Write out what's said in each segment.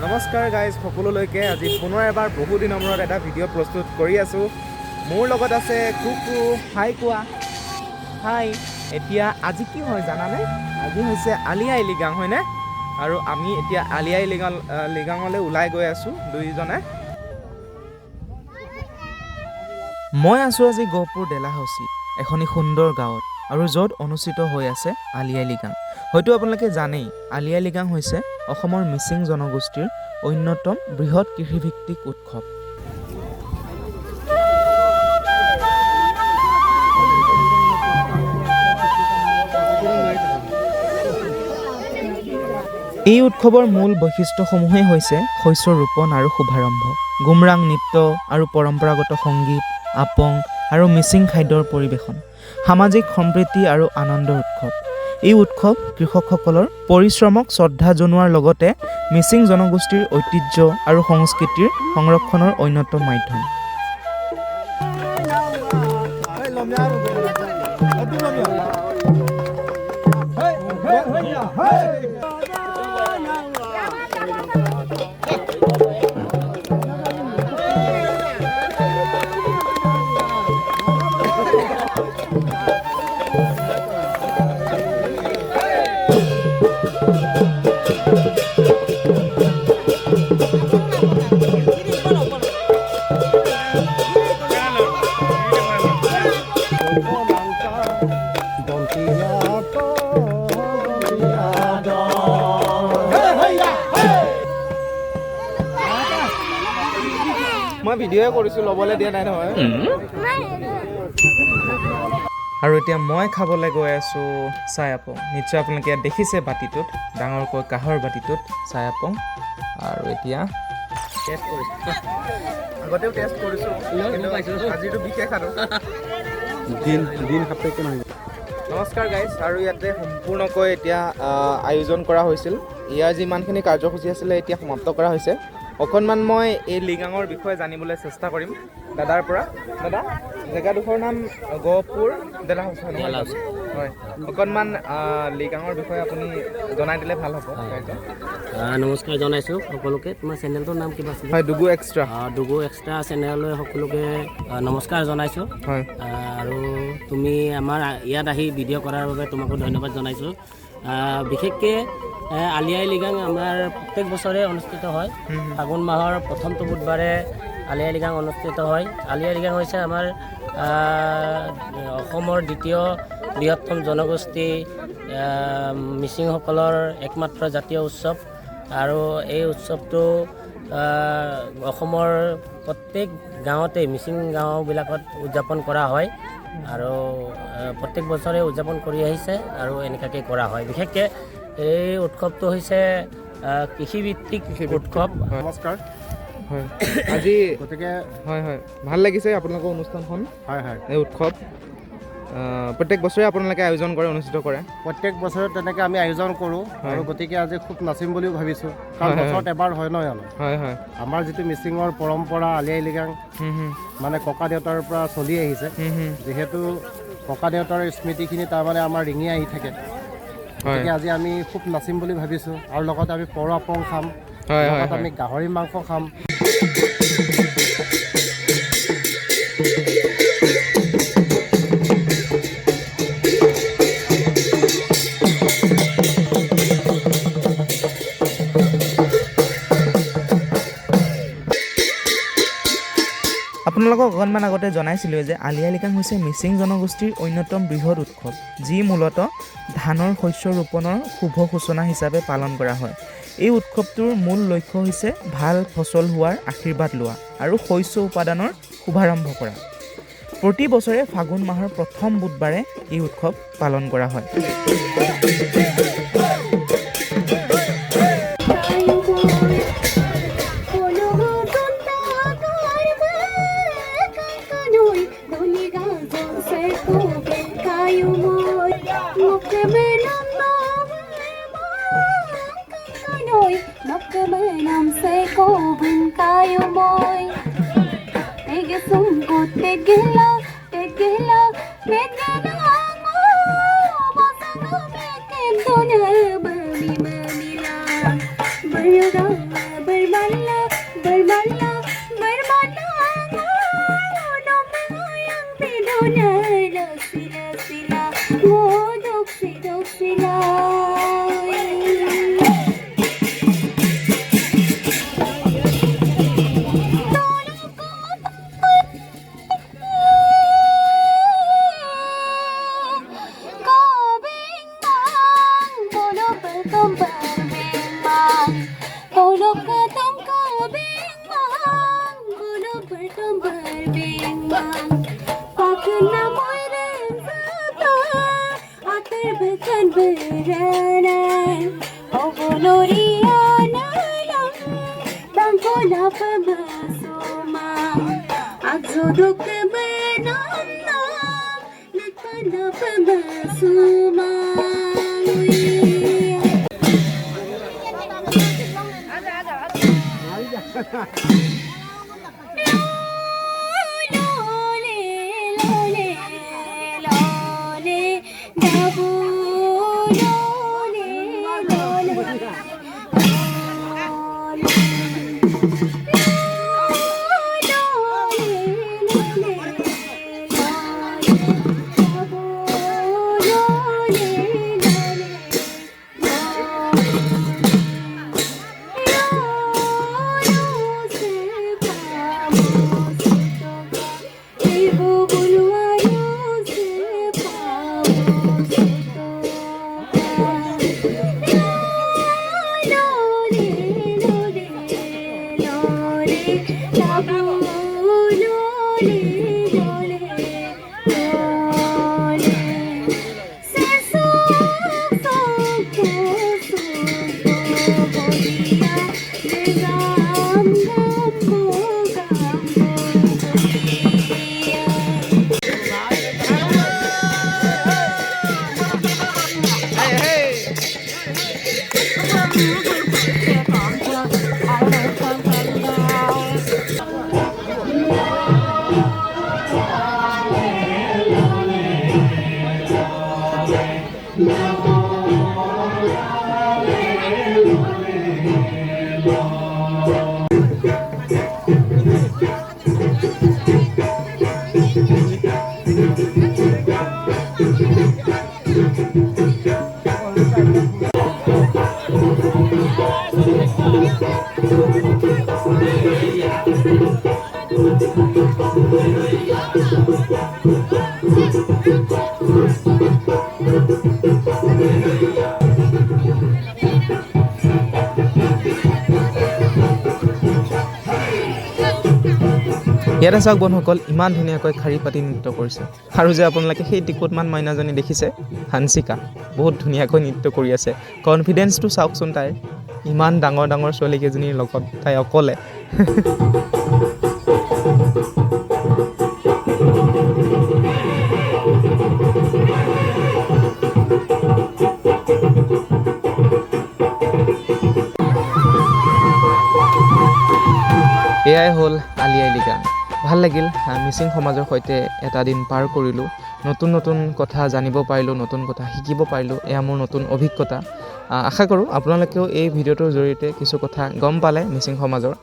নমস্কাৰ গাইজ সকলোলৈকে আজি পুনৰ এবাৰ বহু দিনৰ মূৰত এটা ভিডিঅ' প্ৰস্তুত কৰি আছোঁ। মোৰ লগত আছে কুকু। হাই কোৱা। হাই। এতিয়া আজি কি হয় জানানে? আজি হৈছে আলি আই লৃগাং হয়নে? আৰু আমি এতিয়া আলি আই লৃগাঙলৈ ওলাই গৈ আছোঁ দুইজনে। মই আছোঁ আজি গহপুৰ ডেলাহাউচি, এখনি সুন্দৰ গাঁৱত, আৰু য'ত অনুষ্ঠিত হৈ আছে আলি আই লৃগাং। হয়তো আপোনালোকে জানেই, আলি আই লৃগাং হৈছে অসমৰ মিচিং জনগোষ্ঠীৰ অন্যতম বৃহৎ কৃষিভিত্তিক উৎসৱ। এই উৎসৱৰ মূল বৈশিষ্ট্যসমূহেই হৈছে শস্য ৰোপণ আৰু শুভাৰম্ভ, গুমৰাং নৃত্য আৰু পৰম্পৰাগত সংগীত, আপং আৰু মিচিং খাদ্যৰ পৰিৱেশন, সামাজিক সম্প্ৰীতি আৰু আনন্দৰ উৎসৱ। এই উৎসৱ কৃষকসকলৰ পৰিশ্ৰমক শ্ৰদ্ধা জনোৱাৰ লগতে মিচিং জনগোষ্ঠীৰ ঐতিহ্য আৰু সংস্কৃতিৰ সংৰক্ষণৰ অন্যতম মাধ্যম। মই ভিডিঅ'য়ে কৰিছোঁ, ল'বলৈ দিয়া নাই নহয়। আৰু এতিয়া মই খাবলৈ গৈ আছোঁ চাই আপং। নিশ্চয় আপোনালোকে ইয়াত দেখিছে বাতিটোত, ডাঙৰকৈ কাঁহৰ বাতিটোত চাই আপং। আৰু এতিয়া টেষ্ট কৰিছোঁ, আগতেও টেষ্ট কৰিছোঁ, আজিতো বিশেষ আৰু দিন সাপেক্ষে নহয়। নমস্কাৰ গাইজ, আৰু ইয়াতে সম্পূৰ্ণকৈ এতিয়া আয়োজন কৰা হৈছিল। ইয়াৰ যিমানখিনি কাৰ্যসূচী আছিলে এতিয়া সমাপ্ত কৰা হৈছে। অকণমান মই এই লৃগাঙৰ বিষয়ে জানিবলৈ চেষ্টা কৰিম দাদাৰ পৰা। দাদা, জেগাডোখৰ নাম গহপুৰ ডেলাহাউচি হয়। অকণমান লৃগাঙৰ বিষয়ে আপুনি জনাই দিলে ভাল হ'ব। নমস্কাৰ জনাইছোঁ সকলোকে। তোমাৰ চেনেলটোৰ নাম কিবা আছিল? হয়, ডুগু এক্সট্ৰা। ডুগু এক্সট্ৰা চেনেললৈ সকলোকে নমস্কাৰ জনাইছোঁ। হয়, আৰু তুমি আমাৰ ইয়াত আহি ভিডিঅ' কৰাৰ বাবে তোমাকো ধন্যবাদ জনাইছোঁ। বিশেষকৈ আলি আই লৃগাং আমাৰ প্ৰত্যেক বছৰে অনুষ্ঠিত হয়। ফাগুন মাহৰ প্ৰথমটো বুধবাৰে আলি আই লৃগাং অনুষ্ঠিত হয়। আলি আই লৃগাং হৈছে আমাৰ অসমৰ দ্বিতীয় বৃহত্তম জনগোষ্ঠী মিচিংসকলৰ একমাত্ৰ জাতীয় উৎসৱ। আৰু এই উৎসৱটো অসমৰ প্ৰত্যেক গাঁৱতে, মিচিং গাঁওবিলাকত উদযাপন কৰা হয়। আৰু প্ৰত্যেক বছৰে উদযাপন কৰি আহিছে আৰু এনেকুৱাকৈ কৰা হয়। বিশেষকৈ এই উৎসৱটো হৈছে কৃষিভিত্তিক উৎসৱ। নমস্কাৰ। হয়, আজি গতিকে হয় ভাল লাগিছে আপোনালোকৰ অনুষ্ঠানখন। হয়, এই উৎসৱ প্ৰত্যেক বছৰে আপোনালোকে আয়োজন কৰে, অনুষ্ঠিত কৰে? প্ৰত্যেক বছৰে তেনেকৈ আমি আয়োজন কৰোঁ। আৰু গতিকে আজি খুব নাচিম বুলিও ভাবিছোঁ, কাৰণ বছৰত এবাৰ হয় নহয় জানো? হয়। আমাৰ যিটো মিচিঙৰ পৰম্পৰা আলি আই লৃগাং মানে ককা দেউতাৰ পৰা চলি আহিছে। যিহেতু ককা দেউতাৰ স্মৃতিখিনি তাৰমানে আমাৰ ৰিঙি আহি থাকে। গতিকে আজি আমি খুব নাচিম বুলি ভাবিছোঁ। আৰু লগতে আমি পৰ আপং খাম, লগতে আমি গাহৰি মাংস খাম। আপোনালোকক অকণমান আগতে জনাইছিলোঁ যে আলি আই লৃগাং হৈছে মিচিং জনগোষ্ঠীৰ অন্যতম বৃহৎ উৎসৱ, যি মূলতঃ ধানৰ শস্য ৰোপণৰ শুভ সূচনা হিচাপে পালন কৰা হয়। এই উৎসৱটোৰ মূল লক্ষ্য হৈছে ভাল ফচল হোৱাৰ আশীৰ্বাদ লোৱা আৰু শস্য উৎপাদনৰ শুভাৰম্ভ কৰা। প্ৰতি বছৰে ফাগুন মাহৰ প্ৰথম বুধবাৰে এই উৎসৱ পালন কৰা হয়। ইয়াতে চাওক বন্ধুসকল ইমান ধুনীয়াকৈ শাৰী পাতি নৃত্য কৰিছে আৰু যে আপোনালোকে সেই টিকটমান মাইনাজনী দেখিছে হানচিকা বহুত ধুনীয়াকৈ নৃত্য কৰি আছে কনফিডেন্সটো চাওকচোন তাইৰ ইমান ডাঙৰ ডাঙৰ ছোৱালীকেইজনীৰ লগত তাই অকলে এয়াই হ'ল আলি আই লৃগাং ভাল লাগিল মিচিং সমাজৰ সৈতে এটা দিন পাৰ কৰিলোঁ নতুন নতুন কথা জানিব পাৰিলোঁ নতুন কথা শিকিব পাৰিলোঁ এয়া মোৰ নতুন অভিজ্ঞতা আশা কৰোঁ আপোনালোকেও এই ভিডিঅ'টোৰ জৰিয়তে কিছু কথা গম পালে মিচিং সমাজৰ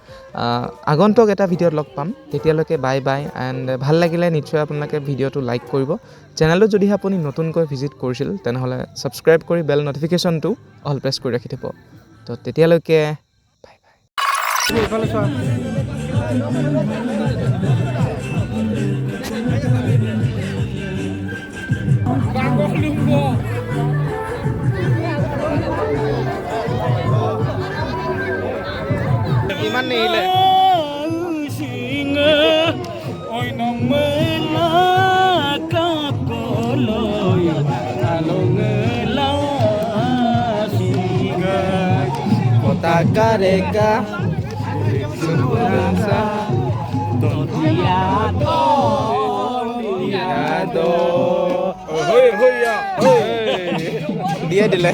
আগন্তুক এটা ভিডিঅ'ত লগ পাম তেতিয়ালৈকে বাই বাই এণ্ড ভাল লাগিলে নিশ্চয় আপোনালোকে ভিডিঅ'টো লাইক কৰিব চেনেলটো যদি আপুনি নতুনকৈ ভিজিট কৰিছিল তেনেহ'লে ছাবস্ক্ৰাইব কৰি বেল নটিফিকেশ্যনটো অল প্ৰেছ কৰি ৰাখি থ'ব তো তেতিয়ালৈকে বাই বাই ইমান নেহিলে Takareka Sebenarnya Tontiado Tontiado Hoi hoi ya Dia dile